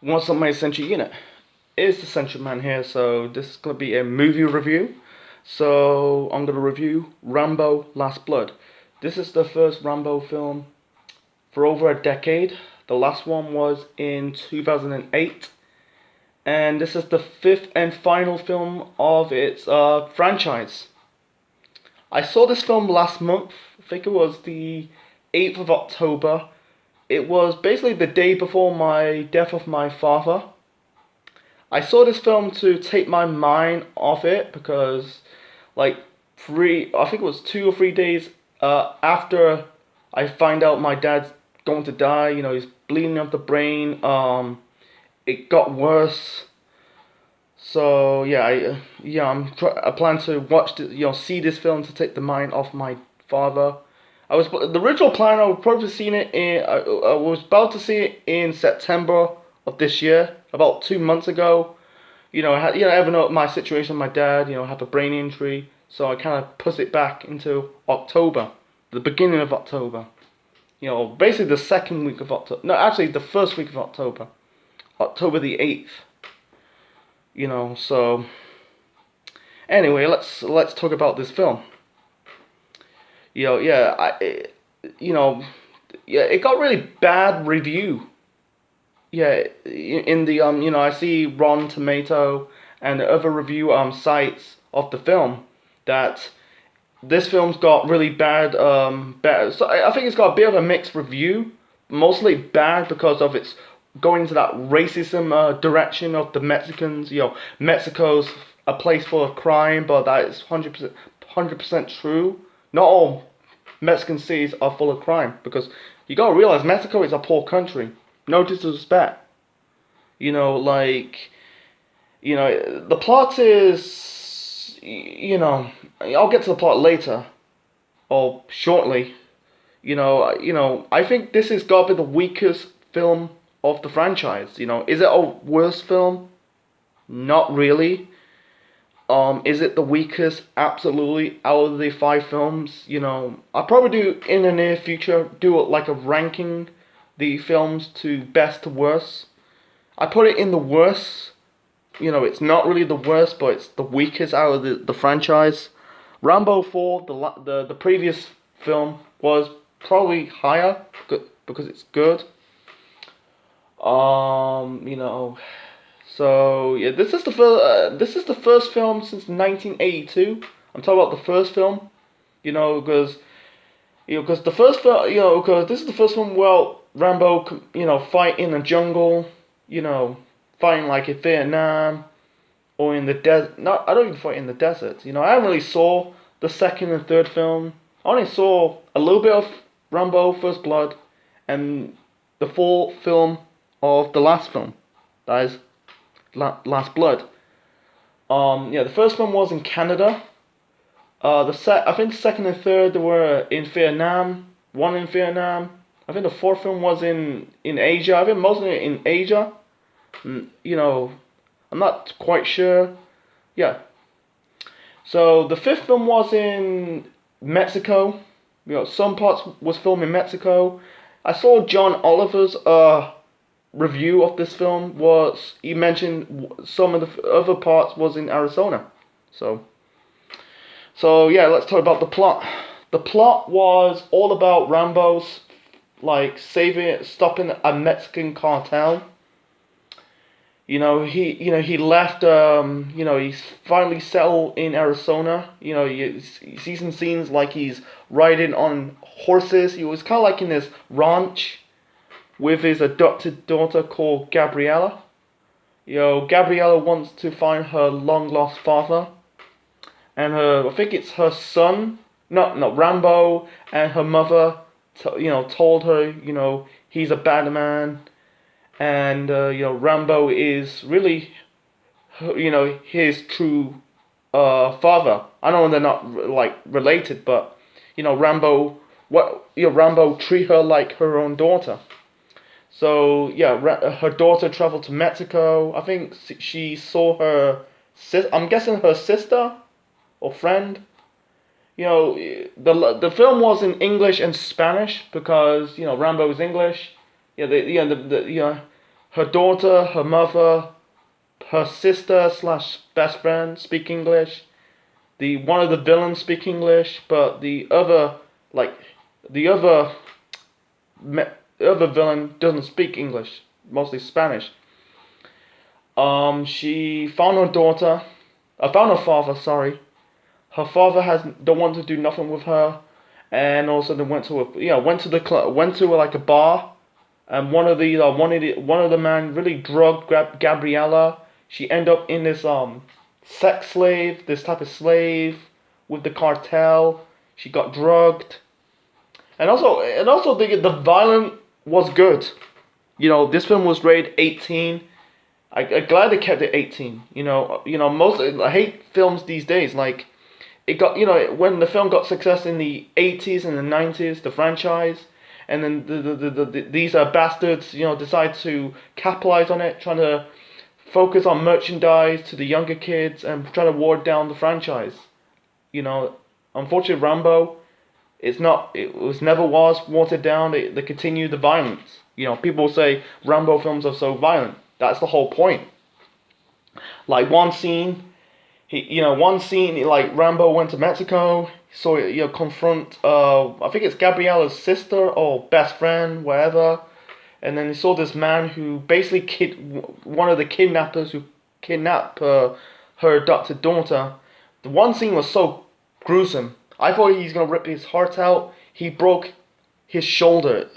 What's up, my essential unit? It's the Central Man here, so this is going to be a movie review. So I'm going to review Rambo Last Blood. This is the first Rambo film for over a decade. The last one was in 2008. And this is the fifth and final film of its franchise. I saw this film last month. I think it was the 8th of October. It was basically the day before my death of my father. I saw this film to take my mind off it because, like, I think it was 2 or 3 days after I find out my dad's going to die. You know, he's bleeding out the brain. It got worse. So yeah, I plan to watch see this film to take the mind off my father. The original plan. I was probably seeing it in. I was about to see it in September of this year, about 2 months ago. I know my situation. My dad, had a brain injury, so I kind of pushed it back into October, the beginning of October. Basically the second week of October. No, actually the first week of October, October the 8th. So anyway, let's talk about this film. It got really bad review. Yeah, in the I see Rotten Tomato and other review sites of the film that this film's got really bad. So I think it's got a bit of a mixed review, mostly bad because of its going into that racism direction of the Mexicans. Mexico's a place full of crime, but that is 100% true. Not all Mexican cities are full of crime, because you gotta realize Mexico is a poor country. No disrespect. The plot is, I'll get to the plot later, or shortly. I think this has got to be the weakest film of the franchise. Is it a worst film? Not really. Is it the weakest? Absolutely. Out of the 5 films, I'll probably do in the near future like a ranking the films to best to worst. I put it in the worst. It's not really the worst, but it's the weakest out of the franchise. Rambo 4, the previous film, was probably higher because it's good. So yeah, this is the first film since 1982. I'm talking about the first film, because the first film, because this is the first one where Rambo, fight in the jungle, fighting like in Vietnam or in the desert. Not, I don't even fight in the desert. I haven't really saw the second and third film. I only saw a little bit of Rambo First Blood and the full film of the last film. That is Last Blood. The first one was in Canada. I think the second and third were in Vietnam. One in Vietnam. I think the fourth film was in Asia. I think mostly in Asia. I'm not quite sure. Yeah. So the fifth film was in Mexico. Some parts was filmed in Mexico. I saw John Oliver's review of this film. He mentioned some of the other parts was in Arizona. So yeah, let's talk about the plot. The plot was all about Rambo's stopping a Mexican cartel. He left. He's finally settled in Arizona. You see some scenes like he's riding on horses. He was kind of like in this ranch with his adopted daughter called Gabriela. Gabriela wants to find her long lost father, and I think it's her son, not Rambo, and her mother, told her, he's a bad man, and Rambo is really, his true father. I know they're not related, but Rambo treat her like her own daughter. So yeah, her daughter traveled to Mexico. I think she saw her I'm guessing her sister or friend. The film was in English and Spanish because Rambo is English. her daughter, her mother, her sister slash best friend speak English. The one of the villains speak English, but the other the other villain doesn't speak English, mostly Spanish. She found her daughter. I found her father. Sorry, her father has don't want to do nothing with her, and also they went to went to the club, went to like a bar, and one of the men really drugged Gabriella. She ended up in this sex slave, this type of slave with the cartel. She got drugged, and also the violence was good. This film was rated 18. I'm glad they kept it 18. Most I hate films these days. Like it got when the film got success in the 80s and the 90s, the franchise, and then these bastards decide to capitalize on it, trying to focus on merchandise to the younger kids and try to ward down the franchise. Unfortunately, Rambo, it never was watered down. They continue the violence. People say Rambo films are so violent. That's the whole point. Like one scene, like Rambo went to Mexico, so confront, I think it's Gabriella's sister or best friend, whatever, and then he saw this man who basically one of the kidnappers who kidnapped her adopted daughter. The one scene was so gruesome. I thought he's gonna rip his heart out. He broke his shoulder,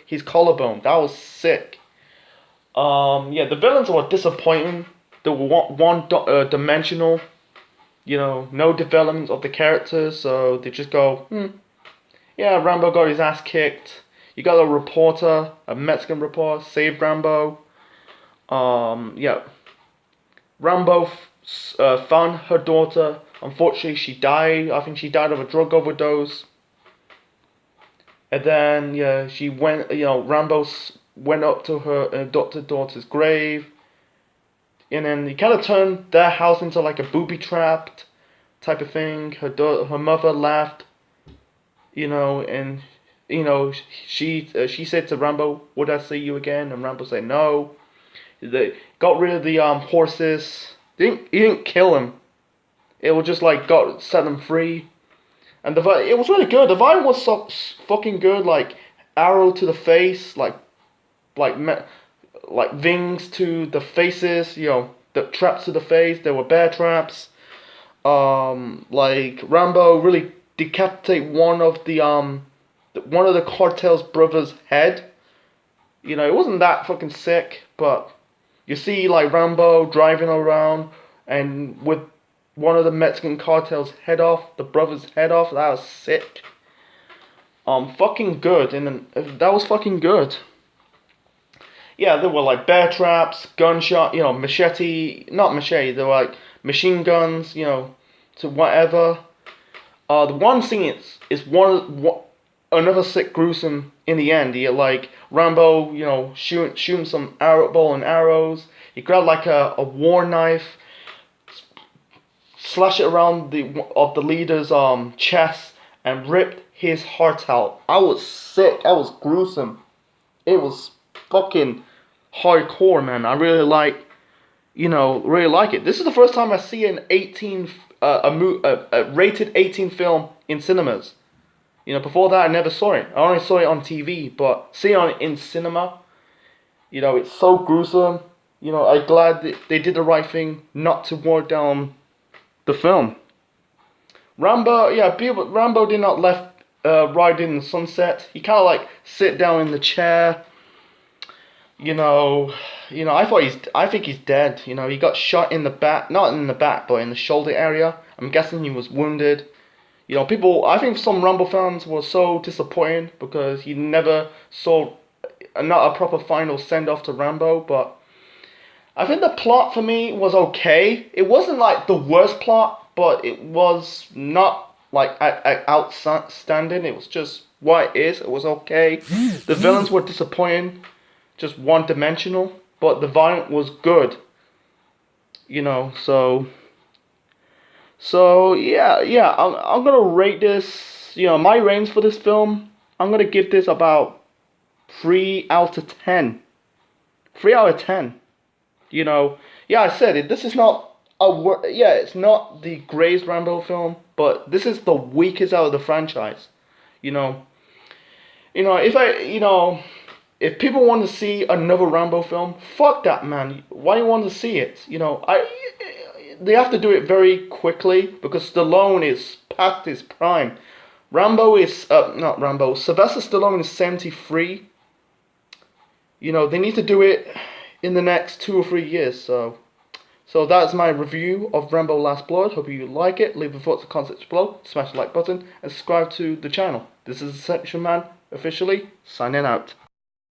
his collarbone. That was sick. The villains were disappointing. They were dimensional. No development of the characters, so they just go, yeah, Rambo got his ass kicked. You got a reporter, a Mexican reporter, saved Rambo. Rambo found her daughter. Unfortunately, she died. I think she died of a drug overdose. And then, she went, Rambo went up to her adopted daughter's grave. And then he kind of turned their house into like a booby trapped type of thing. Her mother laughed, and she said to Rambo, "Would I see you again?" And Rambo said no. They got rid of the horses. He didn't kill him. It was just like set them free, and it was really good. The vibe was so fucking good. Like arrow to the face, like wings to the faces, the traps to the face. There were bear traps. Like Rambo really decapitate one of the cartel's brothers' head. It wasn't that fucking sick, but you see like Rambo driving around and with one of the Mexican cartel's head off, the brother's head off. That was sick. Fucking good, and that was fucking good. Yeah, there were like bear traps, gunshot, machete, not machete, they were like machine guns, to whatever. The one scene is another sick gruesome in the end. He like Rambo, shooting some bow and arrows. He grabbed like a war knife, slash it around the leader's chest and ripped his heart out. I was sick. I was gruesome. It was fucking hardcore, man. I really really like it. This is the first time I see an a rated 18 film in cinemas. Before that I never saw it. I only saw it on TV, but seeing it in cinema, it's so gruesome. I'm glad that they did the right thing not to water down the film. Rambo did not ride in the sunset. He kind of like sit down in the chair. I think he's dead. He got shot in the back, not in the back, but in the shoulder area. I'm guessing he was wounded. I think some Rambo fans were so disappointed because he never saw not a proper final send off to Rambo. But I think the plot for me was okay. It wasn't like the worst plot, but it was not like outstanding. It was just what it is. It was okay. The villains were disappointing. Just one-dimensional, but the violence was good. So yeah. I'm gonna rate this. My ratings for this film. I'm gonna give this about 3 out of 10. 3 out of 10. You know, yeah, I said it. This is not yeah, it's not the greatest Rambo film, but this is the weakest out of the franchise. You know, if if people want to see another Rambo film, fuck that, man. Why do you want to see it? They have to do it very quickly because Stallone is past his prime. Rambo is not Rambo. Sylvester Stallone is 73. They need to do it in the next 2 or 3 years. So that's my review of Rambo Last Blood. Hope you like it. Leave your thoughts and comments below. Smash the like button and subscribe to the channel. This is Essential Man officially signing out.